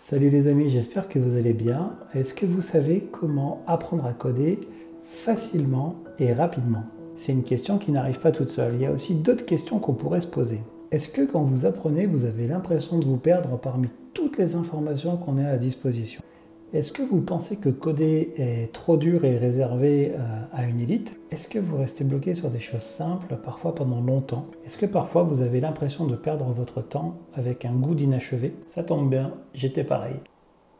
Salut les amis, j'espère que vous allez bien. Est-ce que vous savez comment apprendre à coder facilement et rapidement? C'est une question qui n'arrive pas toute seule. Il y a aussi d'autres questions qu'on pourrait se poser. Est-ce que quand vous apprenez, vous avez l'impression de vous perdre parmi toutes les informations qu'on a à disposition? Est-ce que vous pensez que coder est trop dur et réservé à une élite? Est-ce que vous restez bloqué sur des choses simples, parfois pendant longtemps? Est-ce que parfois vous avez l'impression de perdre votre temps avec un goût d'inachevé? Ça tombe bien, j'étais pareil.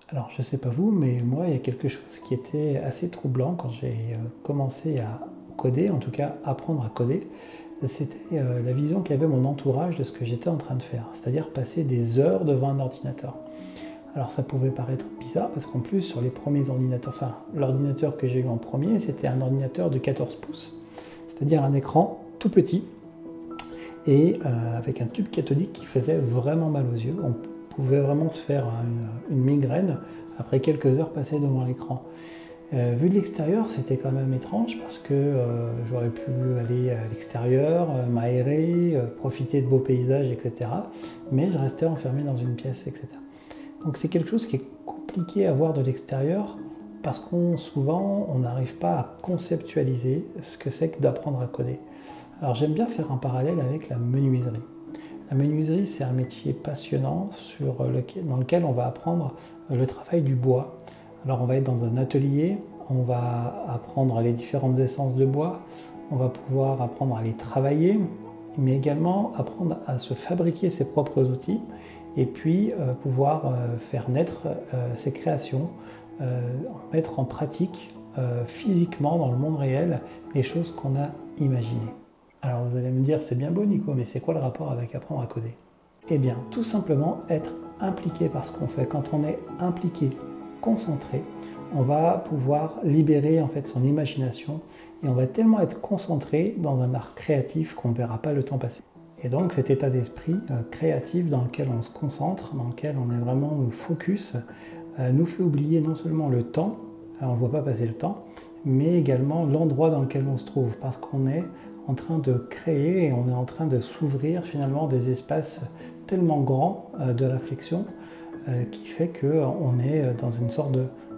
Alors je sais pas vous, mais moi il y a quelque chose qui était assez troublant quand j'ai commencé à coder, en tout cas apprendre à coder. C'était la vision qu'avait mon entourage de ce que j'étais en train de faire, c'est-à-dire passer des heures devant un ordinateur. Alors ça pouvait paraître bizarre parce qu'en plus sur les premiers ordinateurs, enfin l'ordinateur que j'ai eu en premier c'était un ordinateur de 14 pouces, c'est-à-dire un écran tout petit et avec un tube cathodique qui faisait vraiment mal aux yeux. On pouvait vraiment se faire une migraine après quelques heures passées devant l'écran. Vu de l'extérieur, c'était quand même étrange parce que j'aurais pu aller à l'extérieur, m'aérer, profiter de beaux paysages, etc. Mais je restais enfermé dans une pièce, etc. Donc c'est quelque chose qui est compliqué à voir de l'extérieur parce qu'on souvent on n'arrive pas à conceptualiser ce que c'est que d'apprendre à coder. Alors j'aime bien faire un parallèle avec la menuiserie. La menuiserie c'est un métier passionnant dans lequel on va apprendre le travail du bois. Alors on va être dans un atelier, on va apprendre les différentes essences de bois, on va pouvoir apprendre à les travailler, mais également apprendre à se fabriquer ses propres outils et puis pouvoir faire naître ses créations, mettre en pratique physiquement dans le monde réel les choses qu'on a imaginées. Alors vous allez me dire, c'est bien beau Nico, mais c'est quoi le rapport avec apprendre à coder? Eh bien, tout simplement être impliqué par ce qu'on fait. Quand on est impliqué, concentré, on va pouvoir libérer en fait son imagination et on va tellement être concentré dans un art créatif qu'on ne verra pas le temps passer. Et donc cet état d'esprit créatif dans lequel on se concentre, dans lequel on est vraiment focus, nous fait oublier non seulement le temps, on ne voit pas passer le temps, mais également l'endroit dans lequel on se trouve, parce qu'on est en train de créer et on est en train de s'ouvrir finalement des espaces tellement grands de réflexion qui fait qu'on est dans une sorte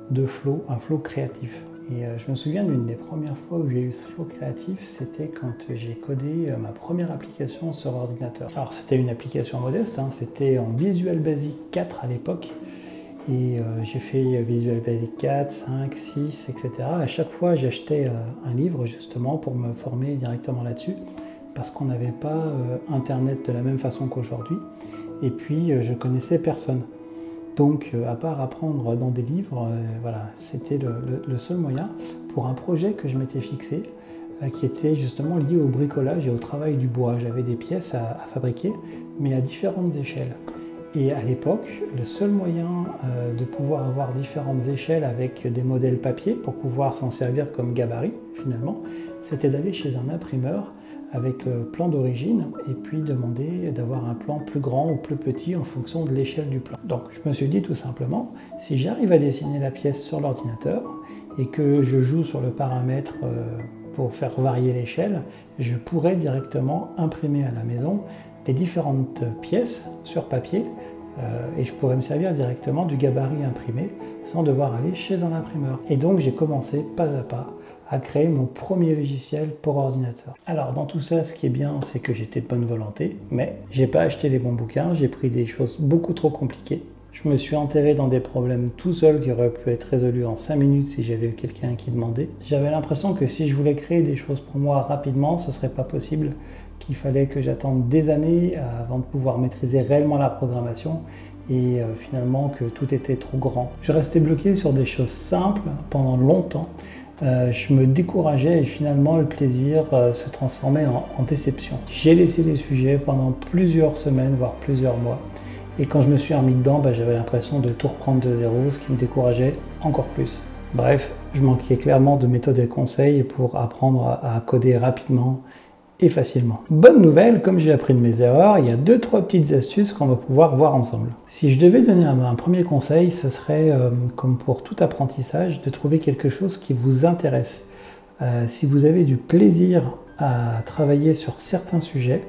de flow, un flow créatif. Et je me souviens d'une des premières fois où j'ai eu ce flow créatif, c'était quand j'ai codé ma première application sur ordinateur. Alors c'était une application modeste, hein, c'était en Visual Basic 4 à l'époque. Et j'ai fait Visual Basic 4, 5, 6, etc. À chaque fois j'achetais un livre justement pour me former directement là-dessus, parce qu'on n'avait pas Internet de la même façon qu'aujourd'hui. Et puis je connaissais personne. Donc, à part apprendre dans des livres, voilà, c'était le seul moyen pour un projet que je m'étais fixé, qui était justement lié au bricolage et au travail du bois. J'avais des pièces à fabriquer, mais à différentes échelles. Et à l'époque, le seul moyen de pouvoir avoir différentes échelles avec des modèles papier pour pouvoir s'en servir comme gabarit, finalement, c'était d'aller chez un imprimeur avec le plan d'origine et puis demander d'avoir un plan plus grand ou plus petit en fonction de l'échelle du plan. Donc je me suis dit tout simplement, si j'arrive à dessiner la pièce sur l'ordinateur et que je joue sur le paramètre pour faire varier l'échelle, je pourrais directement imprimer à la maison les différentes pièces sur papier et je pourrais me servir directement du gabarit imprimé sans devoir aller chez un imprimeur. Et donc j'ai commencé pas à pas à créer mon premier logiciel pour ordinateur. Alors dans tout ça, ce qui est bien, c'est que j'étais de bonne volonté, mais j'ai pas acheté les bons bouquins, j'ai pris des choses beaucoup trop compliquées. Je me suis enterré dans des problèmes tout seul qui auraient pu être résolus en 5 minutes si j'avais eu quelqu'un qui demandait. J'avais l'impression que si je voulais créer des choses pour moi rapidement, ce serait pas possible, qu'il fallait que j'attende des années avant de pouvoir maîtriser réellement la programmation et finalement que tout était trop grand. Je restais bloqué sur des choses simples pendant longtemps. Je me décourageais et finalement le plaisir se transformait en déception. J'ai laissé les sujets pendant plusieurs semaines, voire plusieurs mois. Et quand je me suis remis dedans, j'avais l'impression de tout reprendre de zéro, ce qui me décourageait encore plus. Bref, je manquais clairement de méthodes et conseils pour apprendre à coder rapidement et facilement. Bonne nouvelle, comme j'ai appris de mes erreurs, il y a 2-3 petites astuces qu'on va pouvoir voir ensemble. Si je devais donner un premier conseil, ce serait, comme pour tout apprentissage, de trouver quelque chose qui vous intéresse. Si vous avez du plaisir à travailler sur certains sujets,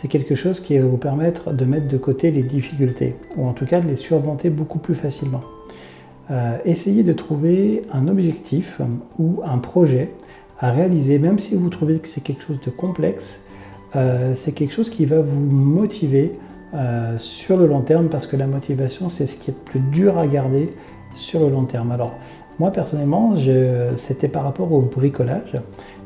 c'est quelque chose qui va vous permettre de mettre de côté les difficultés, ou en tout cas de les surmonter beaucoup plus facilement. Essayez de trouver un objectif ou un projet à réaliser, même si vous trouvez que c'est quelque chose de complexe, c'est quelque chose qui va vous motiver sur le long terme, parce que la motivation, c'est ce qui est le plus dur à garder sur le long terme. Alors, moi personnellement, c'était par rapport au bricolage.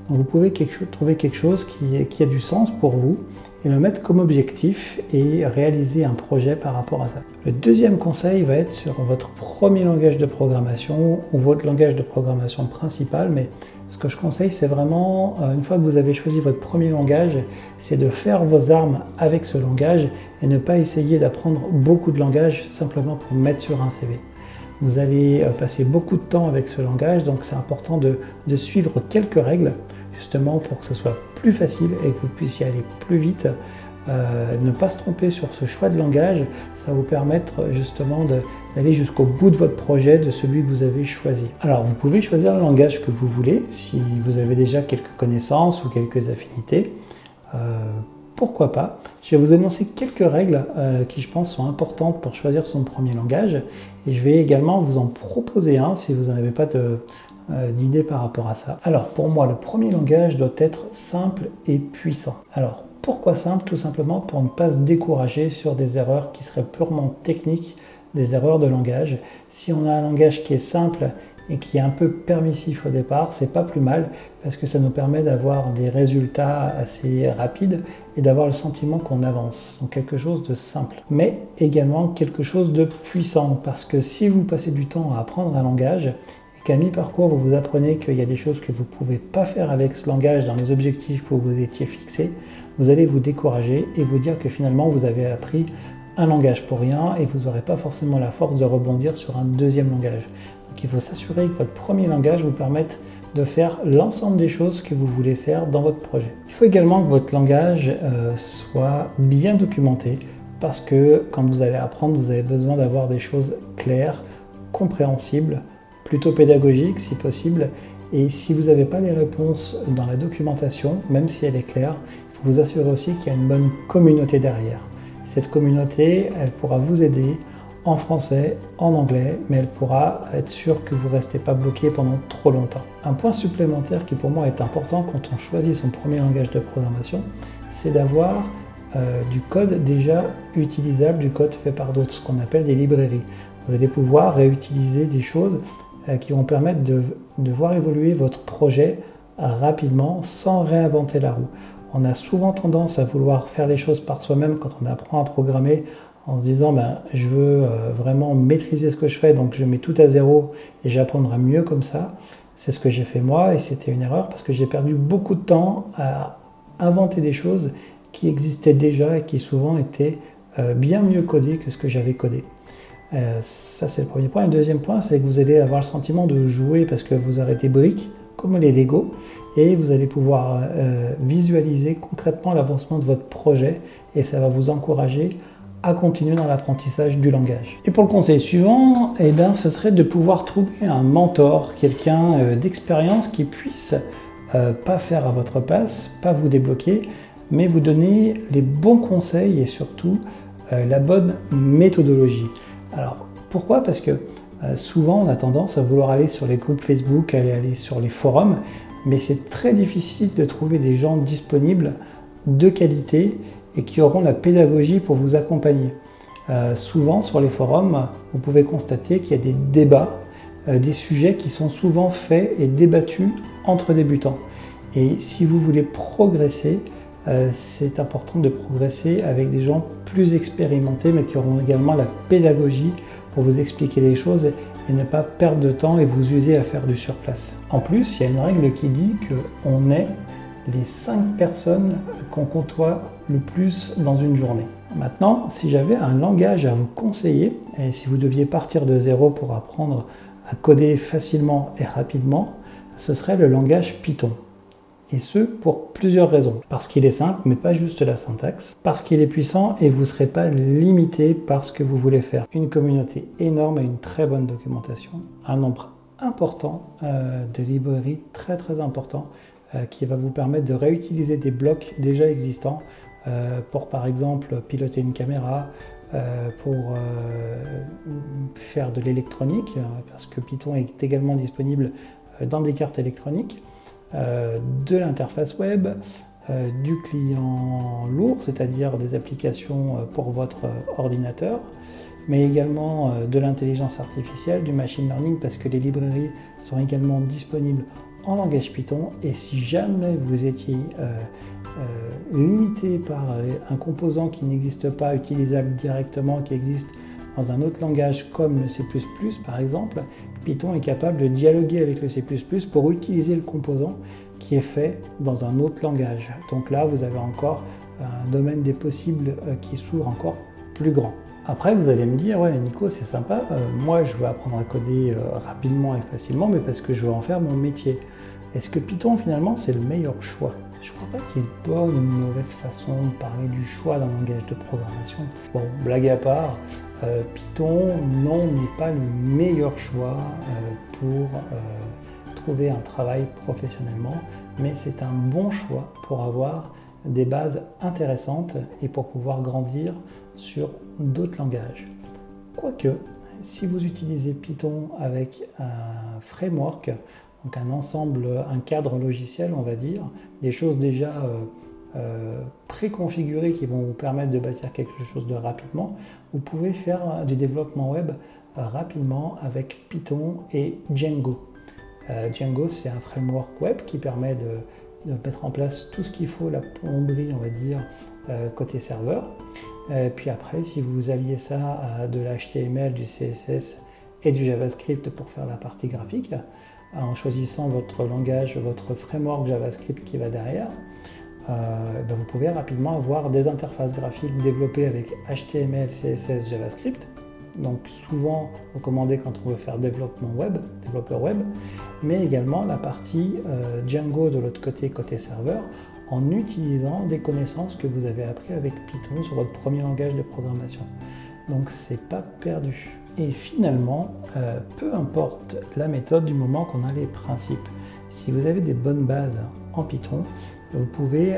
Donc, vous pouvez trouver quelque chose qui a du sens pour vous et le mettre comme objectif et réaliser un projet par rapport à ça. Le deuxième conseil va être sur votre premier langage de programmation ou votre langage de programmation principal, mais ce que je conseille, c'est vraiment, une fois que vous avez choisi votre premier langage, c'est de faire vos armes avec ce langage et ne pas essayer d'apprendre beaucoup de langages simplement pour mettre sur un CV. Vous allez passer beaucoup de temps avec ce langage, donc c'est important de suivre quelques règles, justement pour que ce soit plus facile et que vous puissiez aller plus vite. Ne pas se tromper sur ce choix de langage, ça va vous permettre justement d'aller jusqu'au bout de votre projet, de celui que vous avez choisi. Alors vous pouvez choisir le langage que vous voulez, si vous avez déjà quelques connaissances ou quelques affinités. Pourquoi pas? Je vais vous énoncer quelques règles qui, je pense, sont importantes pour choisir son premier langage. Et je vais également vous en proposer un si vous n'en avez pas d'idée par rapport à ça. Alors, pour moi, le premier langage doit être simple et puissant. Alors, pourquoi simple? Tout simplement pour ne pas se décourager sur des erreurs qui seraient purement techniques, des erreurs de langage. Si on a un langage qui est simple et qui est un peu permissif au départ, c'est pas plus mal parce que ça nous permet d'avoir des résultats assez rapides et d'avoir le sentiment qu'on avance. Donc quelque chose de simple, mais également quelque chose de puissant, parce que si vous passez du temps à apprendre un langage et qu'à mi-parcours vous vous apprenez qu'il y a des choses que vous ne pouvez pas faire avec ce langage dans les objectifs que vous étiez fixés, vous allez vous décourager et vous dire que finalement vous avez appris un langage pour rien et vous n'aurez pas forcément la force de rebondir sur un deuxième langage. Donc il faut s'assurer que votre premier langage vous permette de faire l'ensemble des choses que vous voulez faire dans votre projet. Il faut également que votre langage soit bien documenté, parce que quand vous allez apprendre, vous avez besoin d'avoir des choses claires, compréhensibles, plutôt pédagogiques si possible. Et si vous n'avez pas les réponses dans la documentation, même si elle est claire, il faut vous assurer aussi qu'il y a une bonne communauté derrière. Cette communauté, elle pourra vous aider en français, en anglais, mais elle pourra être sûre que vous ne restez pas bloqué pendant trop longtemps. Un point supplémentaire qui pour moi est important quand on choisit son premier langage de programmation, c'est d'avoir du code déjà utilisable, du code fait par d'autres, ce qu'on appelle des librairies. Vous allez pouvoir réutiliser des choses qui vont permettre de voir évoluer votre projet rapidement sans réinventer la roue. On a souvent tendance à vouloir faire les choses par soi-même quand on apprend à programmer, en se disant je veux vraiment maîtriser ce que je fais, donc je mets tout à zéro et j'apprendrai mieux comme ça. C'est ce que j'ai fait moi et c'était une erreur parce que j'ai perdu beaucoup de temps à inventer des choses qui existaient déjà et qui souvent étaient bien mieux codées que ce que j'avais codé. Ça c'est le premier point. Le deuxième point, c'est que vous allez avoir le sentiment de jouer parce que vous aurez des briques comme les Lego et vous allez pouvoir visualiser concrètement l'avancement de votre projet et ça va vous encourager à continuer dans l'apprentissage du langage. Et pour le conseil suivant, ce serait de pouvoir trouver un mentor, quelqu'un d'expérience qui puisse pas faire à votre place, pas vous débloquer, mais vous donner les bons conseils et surtout la bonne méthodologie. Alors pourquoi? Parce que souvent on a tendance à vouloir aller sur les groupes Facebook, aller sur les forums, mais c'est très difficile de trouver des gens disponibles de qualité et qui auront la pédagogie pour vous accompagner. Souvent sur les forums, vous pouvez constater qu'il y a des débats, des sujets qui sont souvent faits et débattus entre débutants. Et si vous voulez progresser, c'est important de progresser avec des gens plus expérimentés, mais qui auront également la pédagogie pour vous expliquer les choses et ne pas perdre de temps et vous user à faire du surplace. En plus, il y a une règle qui dit qu'on est les 5 personnes qu'on côtoie le plus dans une journée. Maintenant, si j'avais un langage à vous conseiller, et si vous deviez partir de zéro pour apprendre à coder facilement et rapidement, ce serait le langage Python. Et ce, pour plusieurs raisons. Parce qu'il est simple, mais pas juste la syntaxe. Parce qu'il est puissant et vous ne serez pas limité par ce que vous voulez faire. Une communauté énorme et une très bonne documentation. Un nombre important de librairies, très important, qui va vous permettre de réutiliser des blocs déjà existants pour par exemple piloter une caméra, pour faire de l'électronique, parce que Python est également disponible dans des cartes électroniques, de l'interface web, du client lourd, c'est-à-dire des applications pour votre ordinateur, mais également de l'intelligence artificielle, du machine learning, parce que les librairies sont également disponibles en langage Python. Et si jamais vous étiez limité par un composant qui n'existe pas, utilisable directement, qui existe dans un autre langage comme le C++ par exemple, Python est capable de dialoguer avec le C++ pour utiliser le composant qui est fait dans un autre langage. Donc là, vous avez encore un domaine des possibles qui s'ouvre encore plus grand. Après, vous allez me dire, ouais Nico, c'est sympa, moi je veux apprendre à coder rapidement et facilement, mais parce que je veux en faire mon métier. Est-ce que Python, finalement, c'est le meilleur choix? Je ne crois pas qu'il y ait une bonne ou une mauvaise façon de parler du choix d'un langage de programmation. Bon, blague à part, Python, non, n'est pas le meilleur choix pour trouver un travail professionnellement, mais c'est un bon choix pour avoir des bases intéressantes et pour pouvoir grandir sur d'autres langages. Quoique, si vous utilisez Python avec un framework, donc un ensemble, un cadre logiciel, on va dire, des choses déjà préconfigurées qui vont vous permettre de bâtir quelque chose de rapidement, vous pouvez faire du développement web rapidement avec Python et Django. Django, c'est un framework web qui permet de mettre en place tout ce qu'il faut, la plomberie, on va dire, côté serveur. Puis après, si vous alliez ça à de l'HTML, du CSS et du JavaScript pour faire la partie graphique, en choisissant votre langage, votre framework JavaScript qui va derrière, vous pouvez rapidement avoir des interfaces graphiques développées avec HTML, CSS, JavaScript. Donc souvent recommandé quand on veut faire développeur web, mais également la partie Django de l'autre côté, côté serveur, en utilisant des connaissances que vous avez apprises avec Python sur votre premier langage de programmation. Donc c'est pas perdu. Et finalement, peu importe la méthode du moment qu'on a les principes. Si vous avez des bonnes bases en Python, vous pouvez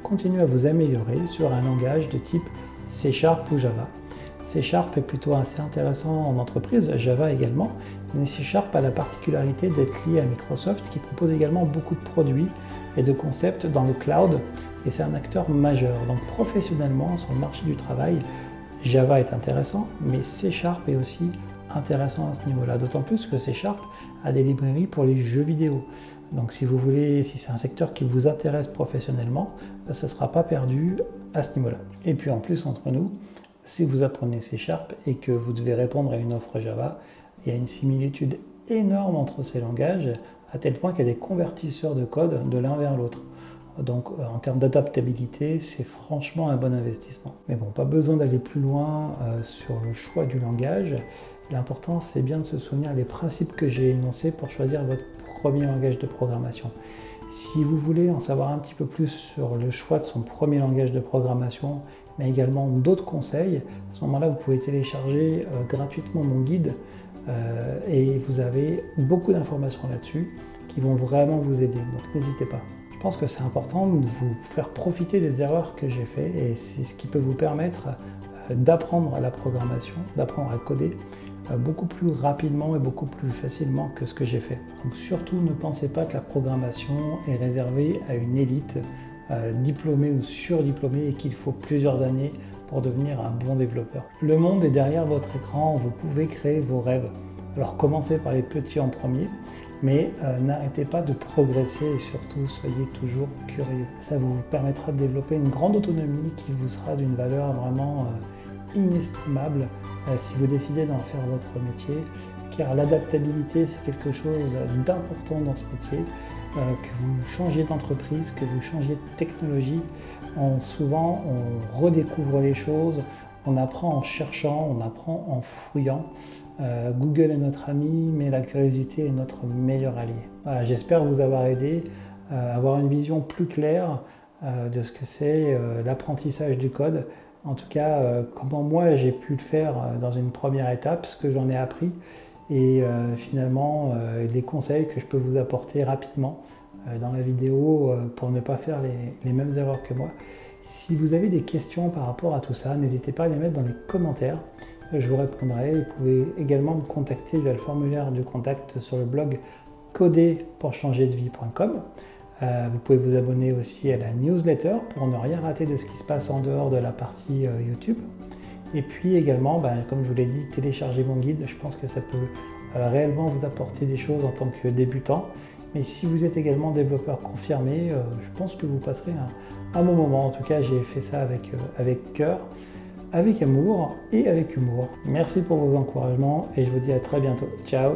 continuer à vous améliorer sur un langage de type C# ou Java. C# est plutôt assez intéressant en entreprise, Java également, mais C# a la particularité d'être lié à Microsoft qui propose également beaucoup de produits et de concepts dans le cloud, et c'est un acteur majeur. Donc professionnellement, sur le marché du travail, Java est intéressant, mais C# est aussi intéressant à ce niveau-là, d'autant plus que C# a des librairies pour les jeux vidéo. Donc si vous voulez, si c'est un secteur qui vous intéresse professionnellement, ça ne sera pas perdu à ce niveau-là. Et puis en plus, entre nous, si vous apprenez C# et que vous devez répondre à une offre Java, il y a une similitude énorme entre ces langages, à tel point qu'il y a des convertisseurs de code de l'un vers l'autre. Donc en termes d'adaptabilité, c'est franchement un bon investissement. Mais bon, pas besoin d'aller plus loin sur le choix du langage. L'important, c'est bien de se souvenir des principes que j'ai énoncés pour choisir votre premier langage de programmation. Si vous voulez en savoir un petit peu plus sur le choix de son premier langage de programmation, mais également d'autres conseils, à ce moment-là, vous pouvez télécharger gratuitement mon guide et vous avez beaucoup d'informations là-dessus qui vont vraiment vous aider. Donc n'hésitez pas. Je pense que c'est important de vous faire profiter des erreurs que j'ai faites et c'est ce qui peut vous permettre d'apprendre la programmation, d'apprendre à coder beaucoup plus rapidement et beaucoup plus facilement que ce que j'ai fait. Donc surtout ne pensez pas que la programmation est réservée à une élite diplômée ou surdiplômée et qu'il faut plusieurs années pour devenir un bon développeur. Le monde est derrière votre écran, vous pouvez créer vos rêves. Alors commencez par les petits en premier, mais n'arrêtez pas de progresser et surtout soyez toujours curieux. Ça vous permettra de développer une grande autonomie qui vous sera d'une valeur vraiment inestimable si vous décidez d'en faire votre métier, car l'adaptabilité c'est quelque chose d'important dans ce métier. Que vous changiez d'entreprise, que vous changiez de technologie, souvent on redécouvre les choses, on apprend en cherchant, on apprend en fouillant. Google est notre ami, mais la curiosité est notre meilleur allié. Voilà, j'espère vous avoir aidé à avoir une vision plus claire de ce que c'est l'apprentissage du code. En tout cas, comment moi j'ai pu le faire dans une première étape, ce que j'en ai appris et finalement les conseils que je peux vous apporter rapidement dans la vidéo pour ne pas faire les mêmes erreurs que moi. Si vous avez des questions par rapport à tout ça, n'hésitez pas à les mettre dans les commentaires. Je vous répondrai. Vous pouvez également me contacter via le formulaire de contact sur le blog coderpourchangerdevie.com. Vous pouvez vous abonner aussi à la newsletter pour ne rien rater de ce qui se passe en dehors de la partie YouTube. Et puis également, comme je vous l'ai dit, téléchargez mon guide. Je pense que ça peut réellement vous apporter des choses en tant que débutant. Mais si vous êtes également développeur confirmé, je pense que vous passerez un bon moment. En tout cas, j'ai fait ça avec cœur, avec amour et avec humour. Merci pour vos encouragements et je vous dis à très bientôt. Ciao!